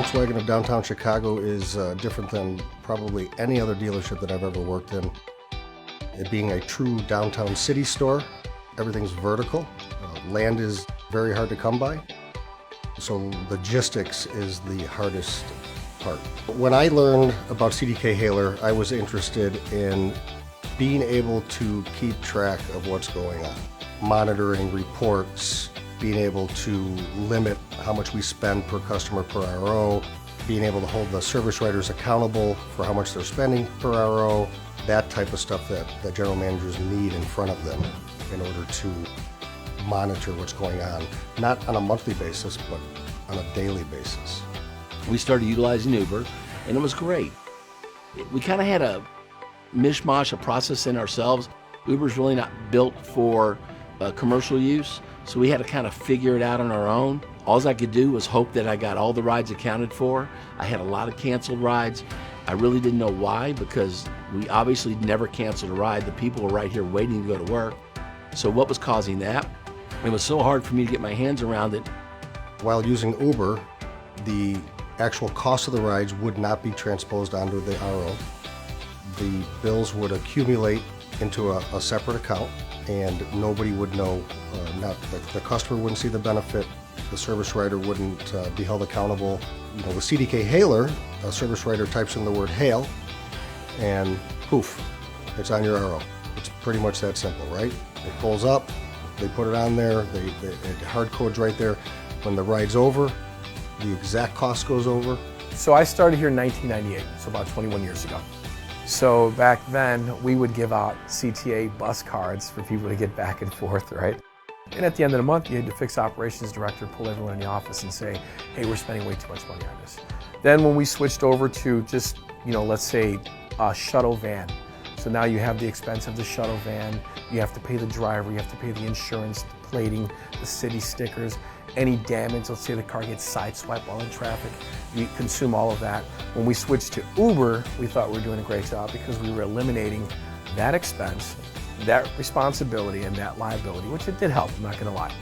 Volkswagen of downtown Chicago is different than probably any other dealership that I've ever worked in. It being a true downtown city store, everything's vertical. Land is very hard to come by, so logistics is the hardest part. When I learned about CDK Haler, I was interested in being able to keep track of what's going on, monitoring reports, being able to limit how much we spend per customer per RO, being able to hold the service writers accountable for how much they're spending per RO, that type of stuff that general managers need in front of them in order to monitor what's going on, not on a monthly basis, but on a daily basis. We started utilizing Uber, and it was great. We kind of had a mishmash of process in ourselves. Uber's really not built for commercial use, so we had to kind of figure it out on our own. All I could do was hope that I got all the rides accounted for. I had a lot of canceled rides. I really didn't know why, because we obviously never canceled a ride. The people were right here waiting to go to work. So what was causing that? It was so hard for me to get my hands around it. While using Uber, the actual cost of the rides would not be transposed onto the RO. The bills would accumulate into a separate account, and nobody would know, the customer wouldn't see the benefit, the service writer wouldn't be held accountable. You know, the CDK Haler, a service writer types in the word hail, and poof, it's on your RO. It's pretty much that simple, right? It pulls up, they put it on there, it hard codes right there. When the ride's over, the exact cost goes over. So I started here in 1998, so about 21 years ago. So back then, we would give out CTA bus cards for people to get back and forth, right? And at the end of the month, you had to fix operations director, pull everyone in the office and say, hey, we're spending way too much money on this. Then when we switched over to just, let's say a shuttle van. So now you have the expense of the shuttle van, you have to pay the driver, you have to pay the insurance, the plating, the city stickers, any damage, let's say the car gets sideswiped while in traffic, you consume all of that. When we switched to Uber, we thought we were doing a great job because we were eliminating that expense, that responsibility, and that liability, which it did help, I'm not gonna lie.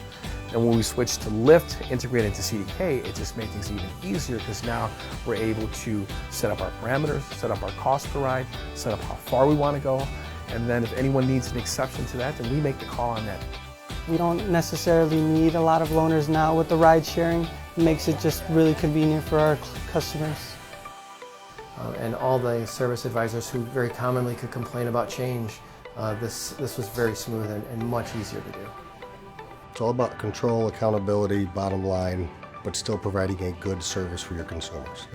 And when we switched to Lyft, integrated into CDK, it just made things even easier because now we're able to set up our parameters, set up our cost per ride, set up how far we want to go, and then if anyone needs an exception to that, then we make the call on that. We don't necessarily need a lot of loaners now with the ride sharing. It makes it just really convenient for our customers. And all the service advisors who very commonly could complain about change, this was very smooth and much easier to do. It's all about control, accountability, bottom line, but still providing a good service for your consumers.